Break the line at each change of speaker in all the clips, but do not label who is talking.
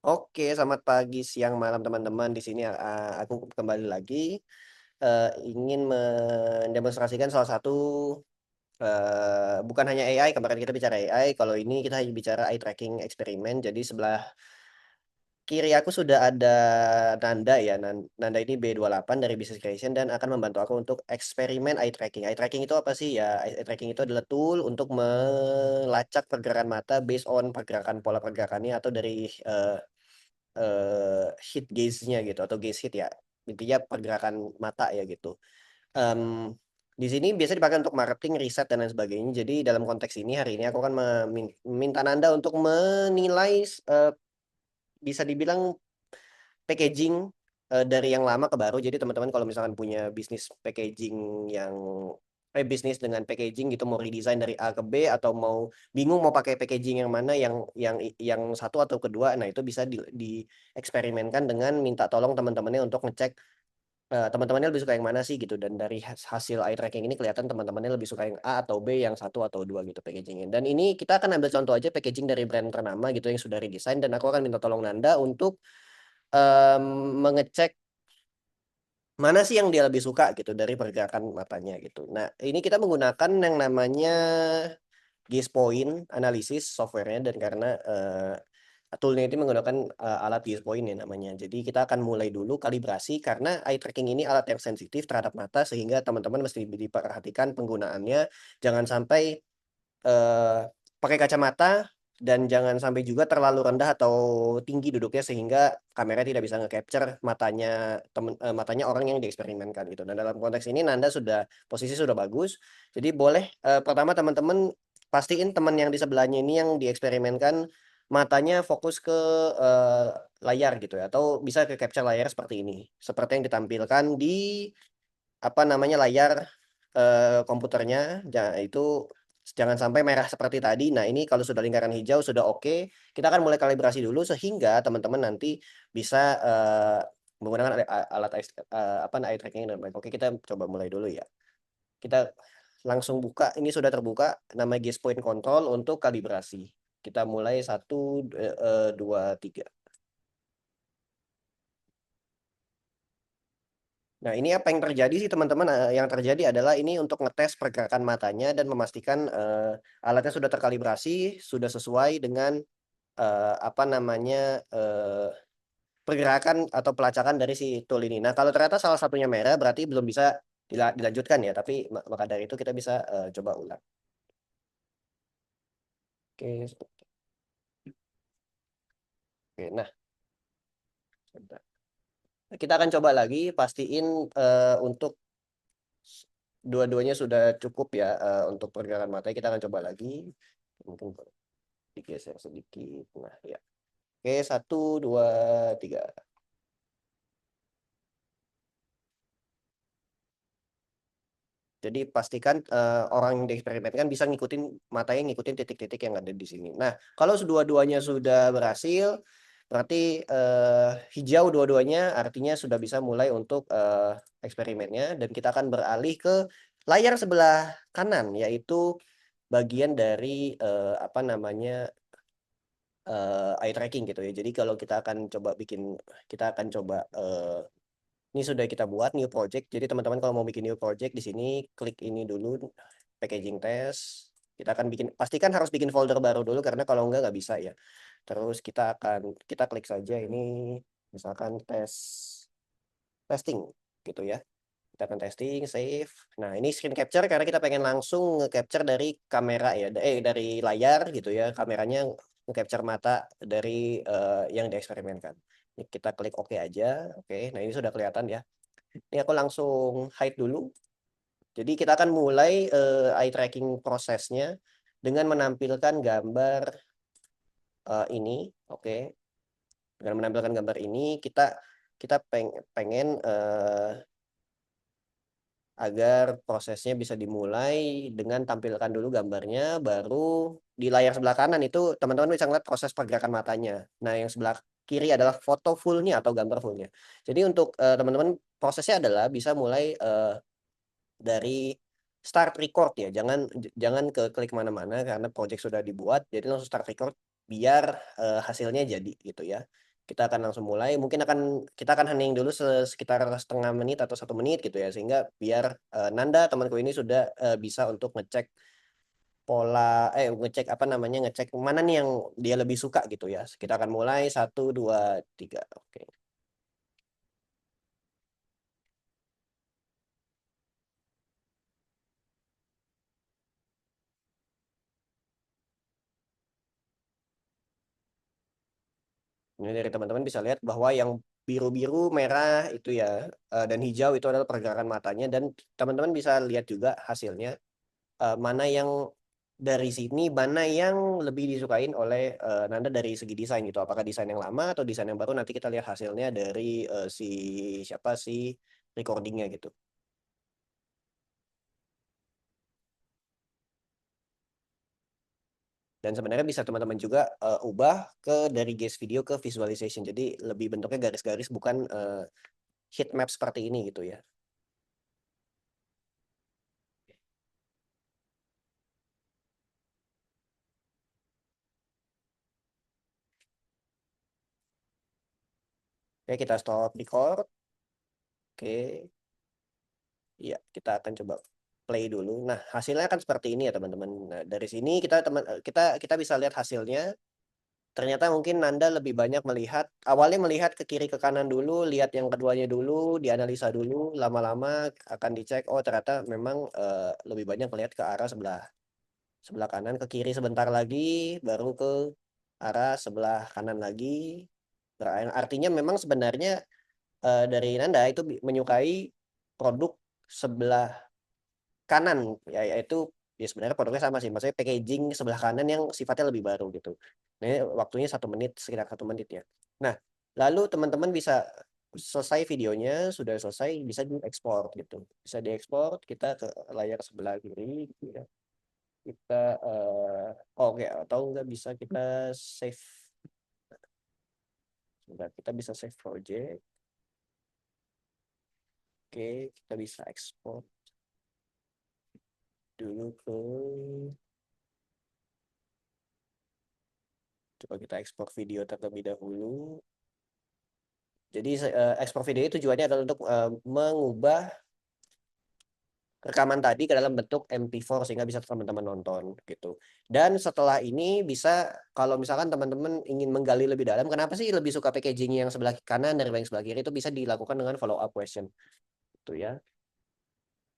Oke, selamat pagi, siang, malam teman-teman. Di sini aku kembali lagi ingin mendemonstrasikan salah satu bukan hanya AI. Kemarin kita bicara AI, kalau ini kita hanya bicara eye tracking eksperimen. Jadi sebelah kiri aku sudah ada Nanda ya. Nanda ini B28 dari Business Creation dan akan membantu aku untuk eksperimen eye tracking. Eye tracking itu apa sih? Ya, eye tracking itu adalah tool untuk melacak pergerakan mata based on pergerakan pola pergerakannya atau dari hit gaze-nya gitu atau gaze hit ya. Intinya pergerakan mata ya gitu. Em, di sini biasa dipakai untuk marketing, riset dan lain sebagainya. Jadi dalam konteks ini hari ini aku akan meminta Nanda untuk menilai bisa dibilang packaging dari yang lama ke baru. Jadi teman-teman kalau misalkan punya bisnis packaging yang bisnis dengan packaging gitu mau redesign dari A ke B atau mau bingung mau pakai packaging yang mana yang satu atau kedua, nah itu bisa dieksperimenkan dengan minta tolong teman-temannya untuk ngecek teman-temannya lebih suka yang mana sih gitu, dan dari hasil eye tracking ini kelihatan teman-temannya lebih suka yang A atau B, yang satu atau dua gitu packagingnya. Dan ini kita akan ambil contoh aja packaging dari brand ternama gitu yang sudah redesign, dan aku akan minta tolong Nanda untuk em, mengecek mana sih yang dia lebih suka gitu dari pergerakan matanya gitu. Nah, ini kita menggunakan yang namanya gaze point analysis softwarenya, dan karena toolnya itu menggunakan alat gaze point ya namanya. Jadi kita akan mulai dulu kalibrasi karena eye tracking ini alat yang sensitif terhadap mata, sehingga teman-teman mesti diperhatikan penggunaannya. Jangan sampai eh, pakai kacamata, dan jangan sampai juga terlalu rendah atau tinggi duduknya sehingga kamera tidak bisa nge-capture matanya orang yang dieksperimenkan gitu. Dan dalam konteks ini Nanda sudah posisi sudah bagus. Jadi boleh pertama teman-teman pastiin teman yang di sebelahnya ini yang dieksperimenkan matanya fokus ke eh, layar gitu ya, atau bisa ke capture layar seperti ini. Seperti yang ditampilkan di apa namanya layar komputernya. Itu jangan sampai merah seperti tadi. Nah, ini kalau sudah lingkaran hijau sudah oke. Kita akan mulai kalibrasi dulu sehingga teman-teman nanti bisa menggunakan alat apa eye tracking dan baik. Oke, kita coba mulai dulu ya. Kita langsung buka. Ini sudah terbuka nama gaze point control untuk kalibrasi. Kita mulai satu, dua, tiga. Nah, ini apa yang terjadi sih teman-teman? Yang terjadi adalah ini untuk ngetes pergerakan matanya dan memastikan alatnya sudah terkalibrasi, sudah sesuai dengan apa namanya pergerakan atau pelacakan dari si tool ini. Nah, kalau ternyata salah satunya merah, berarti belum bisa dilanjutkan ya. Tapi maka dari itu kita bisa coba ulang. Oke, oke. Nah, sebentar. Kita akan coba lagi pastiin untuk dua-duanya sudah cukup ya untuk pergerakan matanya. Kita akan coba lagi. Mungkin digeser sedikit. Nah, ya. Oke, satu, dua, tiga. Jadi pastikan orang yang dieksperimenkan bisa ngikutin matanya, ngikutin titik-titik yang ada di sini. Nah, kalau dua-duanya sudah berhasil, berarti hijau dua-duanya artinya sudah bisa mulai untuk eksperimennya, dan kita akan beralih ke layar sebelah kanan, yaitu bagian dari apa namanya eye tracking gitu ya. Jadi kalau kita akan coba ini sudah kita buat new project. Jadi teman-teman kalau mau bikin new project di sini klik ini dulu packaging test. Kita akan pastikan harus bikin folder baru dulu karena kalau enggak nggak bisa ya. Terus kita klik saja ini misalkan testing gitu ya. Kita akan testing, save. Nah, ini screen capture karena kita pengen langsung nge-capture dari kamera ya, dari layar gitu ya. Kameranya nge-capture mata dari yang dieksperimenkan. Ini kita klik OK aja. Oke, nah ini sudah kelihatan ya. Ini aku langsung hide dulu. Jadi kita akan mulai eye tracking prosesnya dengan menampilkan gambar ini. Oke, dengan menampilkan gambar ini kita kita pengen agar prosesnya bisa dimulai dengan tampilkan dulu gambarnya, baru di layar sebelah kanan itu teman-teman bisa ngeliat proses pergerakan matanya. Nah, yang sebelah kiri adalah foto fullnya atau gambar fullnya. Jadi untuk teman-teman prosesnya adalah bisa mulai dari start record ya. Jangan ke klik mana-mana karena project sudah dibuat. Jadi langsung start record biar hasilnya jadi gitu ya. Kita akan langsung mulai, mungkin kita akan hening dulu sekitar setengah menit atau 1 menit gitu ya, sehingga biar Nanda temanku ini sudah bisa untuk ngecek ngecek apa namanya, ngecek mana nih yang dia lebih suka gitu ya. Kita akan mulai 1, 2, 3. Oke. Ini dari teman-teman bisa lihat bahwa yang biru-biru, merah itu ya, dan hijau itu adalah pergerakan matanya, dan teman-teman bisa lihat juga hasilnya, mana yang dari sini mana yang lebih disukain oleh Nanda dari segi desain gitu. Apakah desain yang lama atau desain yang baru, nanti kita lihat hasilnya dari si siapa sih recordingnya gitu. Dan sebenarnya bisa teman-teman juga ubah dari gaze video ke visualization. Jadi lebih bentuknya garis-garis, bukan heat map seperti ini gitu ya. Oke, kita stop record. Oke, iya, kita akan coba play dulu. Nah, hasilnya kan seperti ini ya teman-teman. Nah, dari sini kita bisa lihat hasilnya. Ternyata mungkin Nanda lebih banyak awalnya melihat ke kiri ke kanan dulu, lihat yang keduanya dulu, dianalisa dulu, lama-lama akan dicek, oh ternyata memang lebih banyak melihat ke arah sebelah sebelah kanan, ke kiri sebentar lagi, baru ke arah sebelah kanan lagi. Artinya memang sebenarnya dari Nanda itu menyukai produk sebelah kanan, yaitu ya sebenarnya produknya sama sih, maksudnya packaging sebelah kanan yang sifatnya lebih baru gitu. Nah, ini waktunya 1 menit, sekitar 1 menit ya. Nah, lalu teman-teman bisa selesai videonya, sudah selesai, bisa diekspor gitu, bisa diekspor kita ke layar sebelah kiri gitu ya. Kita oke, atau nggak bisa kita save. Sebentar, kita bisa save project. Oke, kita bisa ekspor dulu ke, coba kita ekspor video terlebih dahulu. Jadi ekspor video itu tujuannya adalah untuk mengubah rekaman tadi ke dalam bentuk MP4 sehingga bisa teman-teman nonton gitu. Dan setelah ini bisa, kalau misalkan teman-teman ingin menggali lebih dalam, kenapa sih lebih suka packaging yang sebelah kanan dari yang sebelah kiri, itu bisa dilakukan dengan follow up question gitu ya.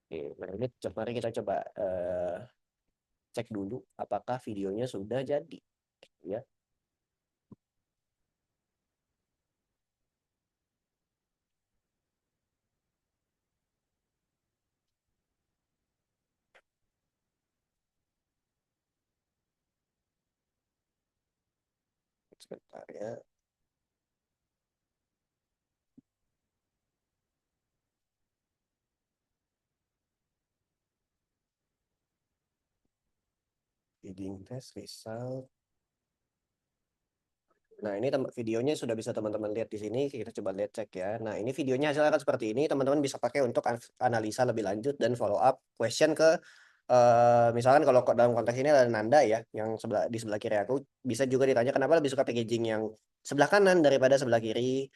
Oke, mari kita coba cek dulu apakah videonya sudah jadi ya. Sebentar ya. Bidding test result. Nah, ini videonya sudah bisa teman-teman lihat di sini. Kita coba lihat cek ya. Nah, ini videonya hasilnya akan seperti ini. Teman-teman bisa pakai untuk analisa lebih lanjut dan follow up question ke misalkan kalau dalam konteks ini adalah Nanda ya, yang di sebelah kiri aku, bisa juga ditanya kenapa lebih suka packaging yang sebelah kanan daripada sebelah kiri.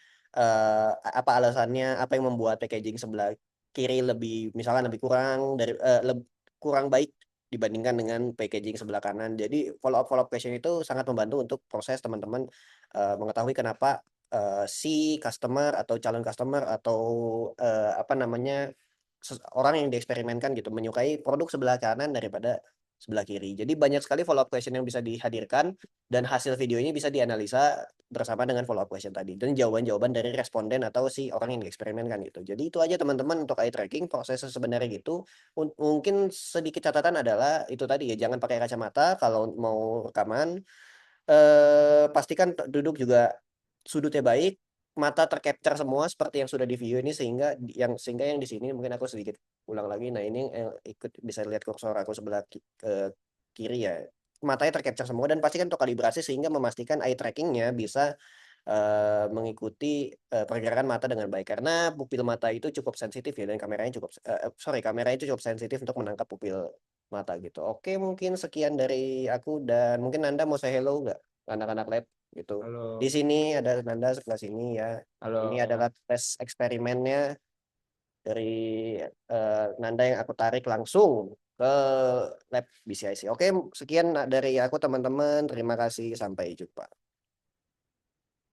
Apa alasannya? Apa yang membuat packaging sebelah kiri misalkan lebih kurang baik dibandingkan dengan packaging sebelah kanan. Jadi follow up question itu sangat membantu untuk proses teman-teman mengetahui kenapa si customer atau calon customer atau apa namanya, orang yang dieksperimenkan gitu menyukai produk sebelah kanan daripada sebelah kiri. Jadi banyak sekali follow up question yang bisa dihadirkan, dan hasil videonya bisa dianalisa bersama dengan follow up question tadi dan jawaban-jawaban dari responden atau si orang yang dieksperimenkan gitu. Jadi itu aja teman-teman untuk eye tracking, prosesnya sebenarnya gitu. Mungkin sedikit catatan adalah itu tadi ya, jangan pakai kacamata kalau mau rekaman. Pastikan duduk juga sudutnya baik, mata tercapture semua seperti yang sudah di video ini, sehingga yang di sini mungkin aku sedikit ulang lagi. Nah, ini ikut bisa lihat kursor aku sebelah kiri ya. Matanya tercapture semua, dan pastikan untuk kalibrasi sehingga memastikan eye trackingnya bisa mengikuti pergerakan mata dengan baik, karena pupil mata itu cukup sensitif ya, dan kameranya itu cukup sensitif untuk menangkap pupil mata gitu. Oke, mungkin sekian dari aku, dan mungkin Anda mau say hello nggak anak-anak lab? gitu.
Halo.
Di sini ada Nanda sebelah sini ya. Ini
Halo.
adalah tes eksperimennya dari Nanda yang aku tarik langsung ke lab BCIC. Oke, sekian dari aku teman-teman. Terima kasih. Sampai jumpa.